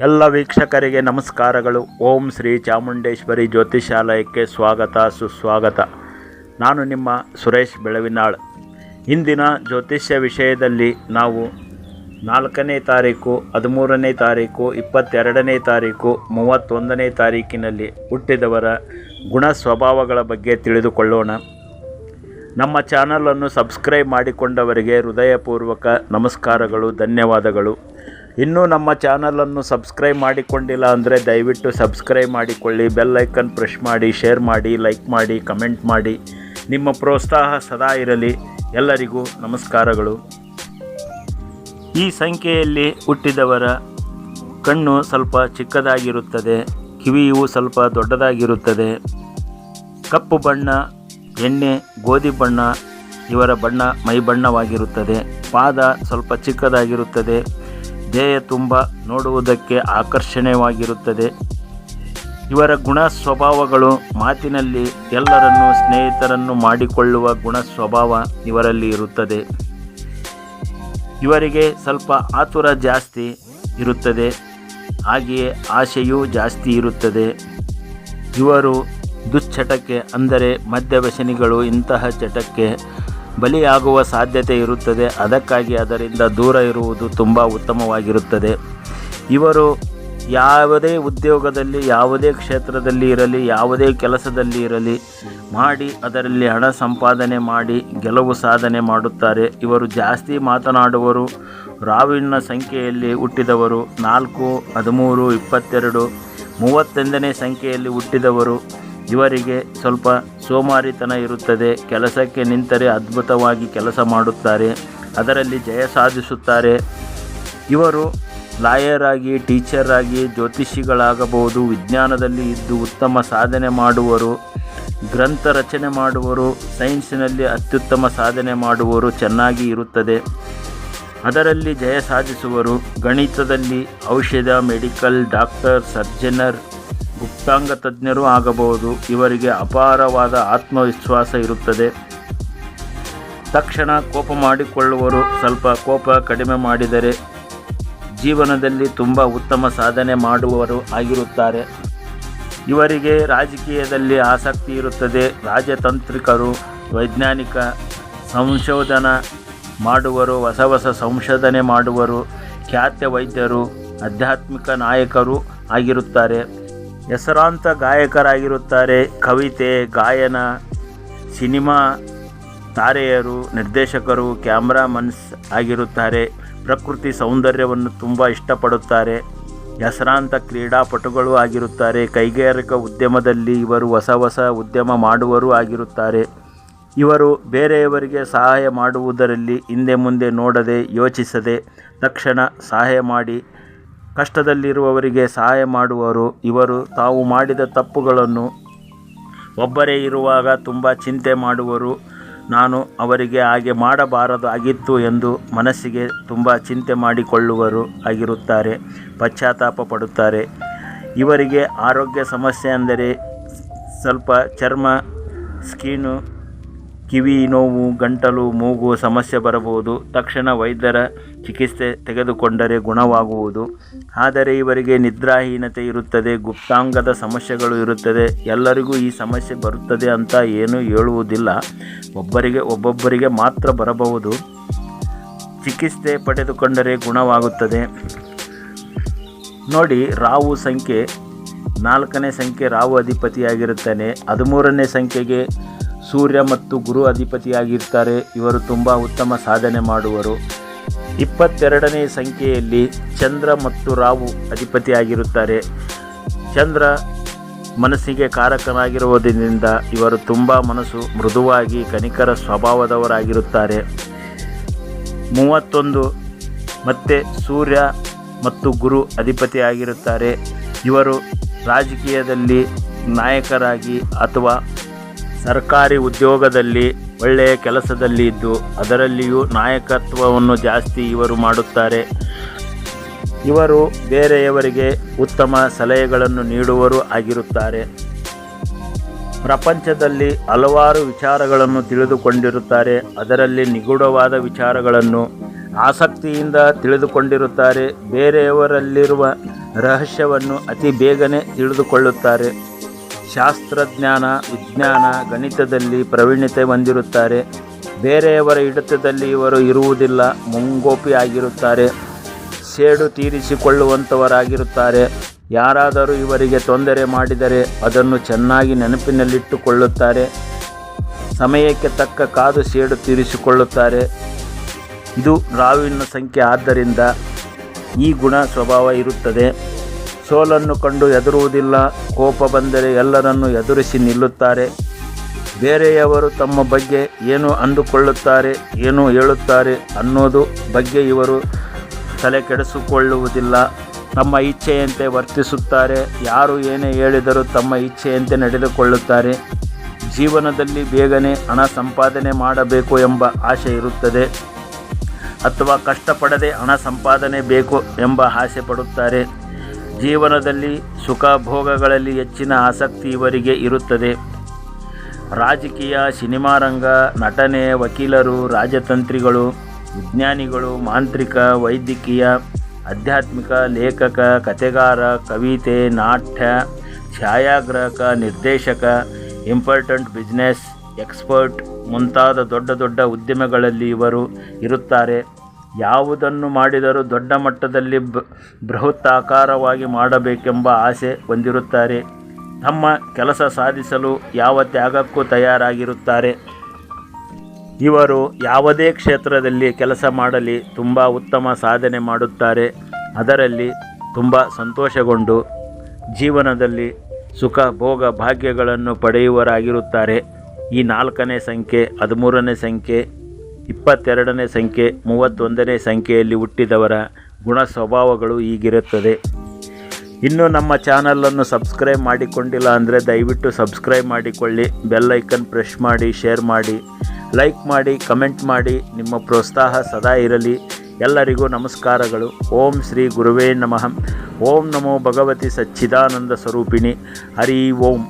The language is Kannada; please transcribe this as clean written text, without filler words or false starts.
ಎಲ್ಲ ವೀಕ್ಷಕರಿಗೆ ನಮಸ್ಕಾರಗಳು. ಓಂ ಶ್ರೀ ಚಾಮುಂಡೇಶ್ವರಿ ಜ್ಯೋತಿಷಾಲಯಕ್ಕೆ ಸ್ವಾಗತ ಸುಸ್ವಾಗತ. ನಾನು ನಿಮ್ಮ ಸುರೇಶ್ ಬೆಳವಿನಾಳ್. ಇಂದಿನ ಜ್ಯೋತಿಷ್ಯ ವಿಷಯದಲ್ಲಿ ನಾವು 4ನೇ ತಾರೀಕು, 13ನೇ ತಾರೀಕು, 22ನೇ ತಾರೀಕು, 31ನೇ ತಾರೀಕಿನಲ್ಲಿ ಹುಟ್ಟಿದವರ ಗುಣ ಸ್ವಭಾವಗಳ ಬಗ್ಗೆ ತಿಳಿದುಕೊಳ್ಳೋಣ. ನಮ್ಮ ಚಾನಲನ್ನು ಸಬ್ಸ್ಕ್ರೈಬ್ ಮಾಡಿಕೊಂಡವರಿಗೆ ಹೃದಯಪೂರ್ವಕ ನಮಸ್ಕಾರಗಳು, ಧನ್ಯವಾದಗಳು. ಇನ್ನೂ ನಮ್ಮ ಚಾನಲನ್ನು ಸಬ್ಸ್ಕ್ರೈಬ್ ಮಾಡಿಕೊಂಡಿಲ್ಲ ಅಂದರೆ ದಯವಿಟ್ಟು ಸಬ್ಸ್ಕ್ರೈಬ್ ಮಾಡಿಕೊಳ್ಳಿ, ಬೆಲ್ ಐಕನ್ ಪ್ರೆಸ್ ಮಾಡಿ, ಶೇರ್ ಮಾಡಿ, ಲೈಕ್ ಮಾಡಿ, ಕಮೆಂಟ್ ಮಾಡಿ. ನಿಮ್ಮ ಪ್ರೋತ್ಸಾಹ ಸದಾ ಇರಲಿ. ಎಲ್ಲರಿಗೂ ನಮಸ್ಕಾರಗಳು. ಈ ಸಂಖ್ಯೆಯಲ್ಲಿ ಹುಟ್ಟಿದವರ ಕಣ್ಣು ಸ್ವಲ್ಪ ಚಿಕ್ಕದಾಗಿರುತ್ತದೆ, ಕಿವಿಯು ಸ್ವಲ್ಪ ದೊಡ್ಡದಾಗಿರುತ್ತದೆ, ಕಪ್ಪು ಬಣ್ಣ, ಎಣ್ಣೆ, ಗೋಧಿ ಬಣ್ಣ ಇವರ ಬಣ್ಣ ಮೈ ಬಣ್ಣವಾಗಿರುತ್ತದೆ, ಪಾದ ಸ್ವಲ್ಪ ಚಿಕ್ಕದಾಗಿರುತ್ತದೆ, ದೇಹ ತುಂಬ ನೋಡುವುದಕ್ಕೆ ಆಕರ್ಷಣೀಯವಾಗಿರುತ್ತದೆ. ಇವರ ಗುಣ ಸ್ವಭಾವಗಳು ಮಾತಿನಲ್ಲಿ ಎಲ್ಲರನ್ನೂ ಸ್ನೇಹಿತರನ್ನು ಮಾಡಿಕೊಳ್ಳುವ ಗುಣ ಸ್ವಭಾವ ಇವರಲ್ಲಿ ಇರುತ್ತದೆ. ಇವರಿಗೆ ಸ್ವಲ್ಪ ಆತುರ ಜಾಸ್ತಿ ಇರುತ್ತದೆ, ಹಾಗೆಯೇ ಆಸೆಯೂ ಜಾಸ್ತಿ ಇರುತ್ತದೆ. ಇವರು ದುಶ್ಚಟಕ್ಕೆ ಅಂದರೆ ಮದ್ಯವ್ಯಸನಿಗಳು ಇಂತಹ ಚಟಕ್ಕೆ ಬಲಿಯಾಗುವ ಸಾಧ್ಯತೆ ಇರುತ್ತದೆ. ಅದಕ್ಕಾಗಿ ಅದರಿಂದ ದೂರ ಇರುವುದು ತುಂಬ ಉತ್ತಮವಾಗಿರುತ್ತದೆ. ಇವರು ಯಾವುದೇ ಉದ್ಯೋಗದಲ್ಲಿ, ಯಾವುದೇ ಕ್ಷೇತ್ರದಲ್ಲಿ ಇರಲಿ, ಯಾವುದೇ ಕೆಲಸದಲ್ಲಿ ಇರಲಿ ಮಾಡಿ ಅದರಲ್ಲಿ ಹಣ ಸಂಪಾದನೆ ಮಾಡಿ ಗೆಲುವು ಸಾಧನೆ ಮಾಡುತ್ತಾರೆ. ಇವರು ಜಾಸ್ತಿ ಮಾತನಾಡುವರು. ರಾವಿನ ಸಂಖ್ಯೆಯಲ್ಲಿ ಹುಟ್ಟಿದವರು 4, 13, 22, 31ನೇ ಸಂಖ್ಯೆಯಲ್ಲಿ ಹುಟ್ಟಿದವರು ಇವರಿಗೆ ಸ್ವಲ್ಪ ಸೋಮಾರಿತನ ಇರುತ್ತದೆ. ಕೆಲಸಕ್ಕೆ ನಿಂತರೆ ಅದ್ಭುತವಾಗಿ ಕೆಲಸ ಮಾಡುತ್ತಾರೆ, ಅದರಲ್ಲಿ ಜಯ ಸಾಧಿಸುತ್ತಾರೆ. ಇವರು ಲಾಯರ್ ಆಗಿ, ಟೀಚರ್ ಆಗಿ, ಜ್ಯೋತಿಷಿಗಳಾಗಬಹುದು. ವಿಜ್ಞಾನದಲ್ಲಿ ಇದ್ದು ಉತ್ತಮ ಸಾಧನೆ ಮಾಡುವರು, ಗ್ರಂಥ ರಚನೆ ಮಾಡುವರು, ಸೈನ್ಸಿನಲ್ಲಿ ಅತ್ಯುತ್ತಮ ಸಾಧನೆ ಮಾಡುವರು ಚೆನ್ನಾಗಿ ಇರುತ್ತದೆ, ಅದರಲ್ಲಿ ಜಯ ಸಾಧಿಸುವರು. ಗಣಿತದಲ್ಲಿ ಔಷಧ, ಮೆಡಿಕಲ್, ಡಾಕ್ಟರ್, ಸರ್ಜನರ್, ಗುಪ್ತಾಂಗ ತಜ್ಞರು ಆಗಬಹುದು. ಇವರಿಗೆ ಅಪಾರವಾದ ಆತ್ಮವಿಶ್ವಾಸ ಇರುತ್ತದೆ. ತಕ್ಷಣ ಕೋಪ ಮಾಡಿಕೊಳ್ಳುವರು. ಸ್ವಲ್ಪ ಕೋಪ ಕಡಿಮೆ ಮಾಡಿದರೆ ಜೀವನದಲ್ಲಿ ತುಂಬ ಉತ್ತಮ ಸಾಧನೆ ಮಾಡುವವರು ಆಗಿರುತ್ತಾರೆ. ಇವರಿಗೆ ರಾಜಕೀಯದಲ್ಲಿ ಆಸಕ್ತಿ ಇರುತ್ತದೆ. ರಾಜತಾಂತ್ರಿಕರು, ವೈಜ್ಞಾನಿಕ ಸಂಶೋಧನಾ ಮಾಡುವರು, ಹೊಸ ಹೊಸ ಸಂಶೋಧನೆ ಮಾಡುವರು, ಖ್ಯಾತ ವೈದ್ಯರು, ಆಧ್ಯಾತ್ಮಿಕ ನಾಯಕರು ಆಗಿರುತ್ತಾರೆ. ಹೆಸರಾಂತ ಗಾಯಕರಾಗಿರುತ್ತಾರೆ. ಕವಿತೆ, ಗಾಯನ, ಸಿನಿಮಾ ತಾರೆಯರು, ನಿರ್ದೇಶಕರು, ಕ್ಯಾಮ್ರಾಮನ್ಸ್ ಆಗಿರುತ್ತಾರೆ. ಪ್ರಕೃತಿ ಸೌಂದರ್ಯವನ್ನು ತುಂಬ ಇಷ್ಟಪಡುತ್ತಾರೆ. ಹೆಸರಾಂತ ಕ್ರೀಡಾಪಟುಗಳು ಆಗಿರುತ್ತಾರೆ. ಕೈಗಾರಿಕಾ ಉದ್ಯಮದಲ್ಲಿ ಇವರು ಹೊಸ ಹೊಸ ಉದ್ಯಮ ಮಾಡುವವರು ಆಗಿರುತ್ತಾರೆ. ಇವರು ಬೇರೆಯವರಿಗೆ ಸಹಾಯ ಮಾಡುವುದರಲ್ಲಿ ಹಿಂದೆ ಮುಂದೆ ನೋಡದೆ, ಯೋಚಿಸದೆ ತಕ್ಷಣ ಸಹಾಯ ಮಾಡಿ ಕಷ್ಟದಲ್ಲಿರುವವರಿಗೆ ಸಹಾಯ ಮಾಡುವರು. ಇವರು ತಾವು ಮಾಡಿದ ತಪ್ಪುಗಳನ್ನು ಒಬ್ಬರೇ ಇರುವಾಗ ತುಂಬ ಚಿಂತೆ ಮಾಡುವರು. ನಾನು ಅವರಿಗೆ ಹಾಗೆ ಮಾಡಬಾರದು ಆಗಿತ್ತು ಎಂದು ಮನಸ್ಸಿಗೆ ತುಂಬ ಚಿಂತೆ ಮಾಡಿಕೊಳ್ಳುವರು ಆಗಿರುತ್ತಾರೆ. ಪಶ್ಚಾತ್ತಾಪ ಪಡುತ್ತಾರೆ. ಇವರಿಗೆ ಆರೋಗ್ಯ ಸಮಸ್ಯೆ ಅಂದರೆ ಸ್ವಲ್ಪ ಚರ್ಮ, ಸ್ಕಿನ್ನು, ಕಿವಿ ನೋವು, ಗಂಟಲು, ಮೂಗು ಸಮಸ್ಯೆ ಬರಬಹುದು. ತಕ್ಷಣ ವೈದ್ಯರ ಚಿಕಿತ್ಸೆ ತೆಗೆದುಕೊಂಡರೆ ಗುಣವಾಗುವುದು. ಆದರೆ ಇವರಿಗೆ ನಿದ್ರಾಹೀನತೆ ಇರುತ್ತದೆ, ಗುಪ್ತಾಂಗದ ಸಮಸ್ಯೆಗಳು ಇರುತ್ತದೆ. ಎಲ್ಲರಿಗೂ ಈ ಸಮಸ್ಯೆ ಬರುತ್ತದೆ ಅಂತ ಏನೂ ಹೇಳುವುದಿಲ್ಲ, ಒಬ್ಬೊಬ್ಬರಿಗೆ ಮಾತ್ರ ಬರಬಹುದು. ಚಿಕಿತ್ಸೆ ಪಡೆದುಕೊಂಡರೆ ಗುಣವಾಗುತ್ತದೆ. ನೋಡಿ, ರಾಹು ಸಂಖ್ಯೆ 4ನೇ ಸಂಖ್ಯೆ ರಾಹು ಅಧಿಪತಿಯಾಗಿರುತ್ತಾನೆ. 13ನೇ ಸಂಖ್ಯೆಗೆ ಸೂರ್ಯ ಮತ್ತು ಗುರು ಅಧಿಪತಿಯಾಗಿರ್ತಾರೆ. ಇವರು ತುಂಬ ಉತ್ತಮ ಸಾಧನೆ ಮಾಡುವರು. 22ನೇ ಸಂಖ್ಯೆಯಲ್ಲಿ ಚಂದ್ರ ಮತ್ತು ರಾಹು ಅಧಿಪತಿಯಾಗಿರುತ್ತಾರೆ. ಚಂದ್ರ ಮನಸ್ಸಿಗೆ ಕಾರಕನಾಗಿರುವುದರಿಂದ ಇವರು ತುಂಬ ಮನಸ್ಸು ಮೃದುವಾಗಿ ಕನಿಕರ ಸ್ವಭಾವದವರಾಗಿರುತ್ತಾರೆ. 31 ಮತ್ತು ಸೂರ್ಯ ಮತ್ತು ಗುರು ಅಧಿಪತಿಯಾಗಿರುತ್ತಾರೆ. ಇವರು ರಾಜಕೀಯದಲ್ಲಿ ನಾಯಕರಾಗಿ ಅಥವಾ ಸರ್ಕಾರಿ ಉದ್ಯೋಗದಲ್ಲಿ ಒಳ್ಳೆಯ ಕೆಲಸದಲ್ಲಿ ಇದ್ದು ಅದರಲ್ಲಿಯೂ ನಾಯಕತ್ವವನ್ನು ಜಾಸ್ತಿ ಇವರು ಮಾಡುತ್ತಾರೆ. ಇವರು ಬೇರೆಯವರಿಗೆ ಉತ್ತಮ ಸಲಹೆಗಳನ್ನು ನೀಡುವವರು ಆಗಿರುತ್ತಾರೆ. ಪ್ರಪಂಚದಲ್ಲಿ ಹಲವಾರು ವಿಚಾರಗಳನ್ನು ತಿಳಿದುಕೊಂಡಿರುತ್ತಾರೆ. ಅದರಲ್ಲಿ ನಿಗೂಢವಾದ ವಿಚಾರಗಳನ್ನು ಆಸಕ್ತಿಯಿಂದ ತಿಳಿದುಕೊಂಡಿರುತ್ತಾರೆ. ಬೇರೆಯವರಲ್ಲಿರುವ ರಹಸ್ಯವನ್ನು ಅತಿ ಬೇಗನೆ ತಿಳಿದುಕೊಳ್ಳುತ್ತಾರೆ. ಶಾಸ್ತ್ರಜ್ಞಾನ, ವಿಜ್ಞಾನ, ಗಣಿತದಲ್ಲಿ ಪ್ರವೀಣತೆ ಹೊಂದಿರುತ್ತಾರೆ. ಬೇರೆಯವರ ಹಿಡಿತದಲ್ಲಿ ಇವರು ಇರುವುದಿಲ್ಲ. ಮುಂಗೋಪಿ ಆಗಿರುತ್ತಾರೆ. ಸೇಡು ತೀರಿಸಿಕೊಳ್ಳುವಂಥವರಾಗಿರುತ್ತಾರೆ. ಯಾರಾದರೂ ಇವರಿಗೆ ತೊಂದರೆ ಮಾಡಿದರೆ ಅದನ್ನು ಚೆನ್ನಾಗಿ ನೆನಪಿನಲ್ಲಿಟ್ಟುಕೊಳ್ಳುತ್ತಾರೆ. ಸಮಯಕ್ಕೆ ತಕ್ಕ ಕಾದು ಸೇಡು ತೀರಿಸಿಕೊಳ್ಳುತ್ತಾರೆ. ಇದು ರಾಹುವಿನ ಸಂಖ್ಯೆ. ಆದ್ದರಿಂದ ಈ ಗುಣ ಸ್ವಭಾವ ಇರುತ್ತದೆ. ಸೋಲನ್ನು ಕಂಡು ಹೆದರುವುದಿಲ್ಲ. ಕೋಪ ಬಂದರೆ ಎಲ್ಲರನ್ನು ಎದುರಿಸಿ ನಿಲ್ಲುತ್ತಾರೆ. ಬೇರೆಯವರು ತಮ್ಮ ಬಗ್ಗೆ ಏನು ಅಂದುಕೊಳ್ಳುತ್ತಾರೆ, ಏನು ಹೇಳುತ್ತಾರೆ ಅನ್ನೋದು ಬಗ್ಗೆ ಇವರು ತಲೆ ಕೆಡಿಸಿಕೊಳ್ಳುವುದಿಲ್ಲ. ತಮ್ಮ ಇಚ್ಛೆಯಂತೆ ವರ್ತಿಸುತ್ತಾರೆ. ಯಾರು ಏನೇ ಹೇಳಿದರೂ ತಮ್ಮ ಇಚ್ಛೆಯಂತೆ ನಡೆದುಕೊಳ್ಳುತ್ತಾರೆ. ಜೀವನದಲ್ಲಿ ಬೇಗನೆ ಹಣ ಸಂಪಾದನೆ ಮಾಡಬೇಕು ಎಂಬ ಆಸೆ ಇರುತ್ತದೆ, ಅಥವಾ ಕಷ್ಟಪಡದೆ ಹಣ ಸಂಪಾದನೆ ಬೇಕು ಎಂಬ ಆಸೆ ಪಡುತ್ತಾರೆ. ಜೀವನದಲ್ಲಿ ಸುಖ ಭೋಗಗಳಲ್ಲಿ ಹೆಚ್ಚಿನ ಆಸಕ್ತಿ ಇವರಿಗೆ ಇರುತ್ತದೆ. ರಾಜಕೀಯ, ಸಿನಿಮಾ ರಂಗ, ನಟನೆ, ವಕೀಲರು, ರಾಜತಂತ್ರಿಗಳು, ವಿಜ್ಞಾನಿಗಳು, ಮಾಂತ್ರಿಕ, ವೈದ್ಯಕೀಯ, ಆಧ್ಯಾತ್ಮಿಕ, ಲೇಖಕ, ಕಥೆಗಾರ, ಕವಿತೆ, ನಾಟ್ಯ, ಛಾಯಾಗ್ರಾಹಕ, ನಿರ್ದೇಶಕ, ಇಂಪಾರ್ಟೆಂಟ್ ಬಿಸ್ನೆಸ್ ಎಕ್ಸ್ಪರ್ಟ್ ಮುಂತಾದ ದೊಡ್ಡ ದೊಡ್ಡ ಉದ್ಯಮಗಳಲ್ಲಿ ಇವರು ಇರುತ್ತಾರೆ. ಯಾವುದನ್ನು ಮಾಡಿದರೂ ದೊಡ್ಡ ಮಟ್ಟದಲ್ಲಿ ಬೃಹತ್ತಾಕಾರವಾಗಿ ಮಾಡಬೇಕೆಂಬ ಆಸೆ ಹೊಂದಿರುತ್ತಾರೆ. ತಮ್ಮ ಕೆಲಸ ಸಾಧಿಸಲು ಯಾವ ತ್ಯಾಗಕ್ಕೂ ತಯಾರಾಗಿರುತ್ತಾರೆ. ಇವರು ಯಾವುದೇ ಕ್ಷೇತ್ರದಲ್ಲಿ ಕೆಲಸ ಮಾಡಲಿ ತುಂಬ ಉತ್ತಮ ಸಾಧನೆ ಮಾಡುತ್ತಾರೆ. ಅದರಲ್ಲಿ ತುಂಬ ಸಂತೋಷಗೊಂಡು ಜೀವನದಲ್ಲಿ ಸುಖ ಭೋಗ ಭಾಗ್ಯಗಳನ್ನು ಪಡೆಯುವರಾಗಿರುತ್ತಾರೆ. ಈ 4ನೇ ಸಂಖ್ಯೆ, 13ನೇ ಸಂಖ್ಯೆ, 22ನೇ ಸಂಖ್ಯೆ, 31ನೇ ಸಂಖ್ಯೆಯಲ್ಲಿ ಹುಟ್ಟಿದವರ ಗುಣ ಸ್ವಭಾವಗಳು ಹೀಗಿರುತ್ತದೆ. ಇನ್ನು ನಮ್ಮ ಚಾನಲನ್ನು ಸಬ್ಸ್ಕ್ರೈಬ್ ಮಾಡಿಕೊಂಡಿಲ್ಲ ಅಂದರೆ ದಯವಿಟ್ಟು ಸಬ್ಸ್ಕ್ರೈಬ್ ಮಾಡಿಕೊಳ್ಳಿ. ಬೆಲ್ ಐಕನ್ ಪ್ರೆಸ್ ಮಾಡಿ, ಶೇರ್ ಮಾಡಿ, ಲೈಕ್ ಮಾಡಿ, ಕಮೆಂಟ್ ಮಾಡಿ. ನಿಮ್ಮ ಪ್ರೋತ್ಸಾಹ ಸದಾ ಇರಲಿ. ಎಲ್ಲರಿಗೂ ನಮಸ್ಕಾರಗಳು. ಓಂ ಶ್ರೀ ಗುರುವೇ ನಮಃ. ಓಂ ನಮೋ ಭಗವತಿ ಸಚ್ಚಿದಾನಂದ ಸ್ವರೂಪಿಣಿ. ಹರಿ ಓಂ.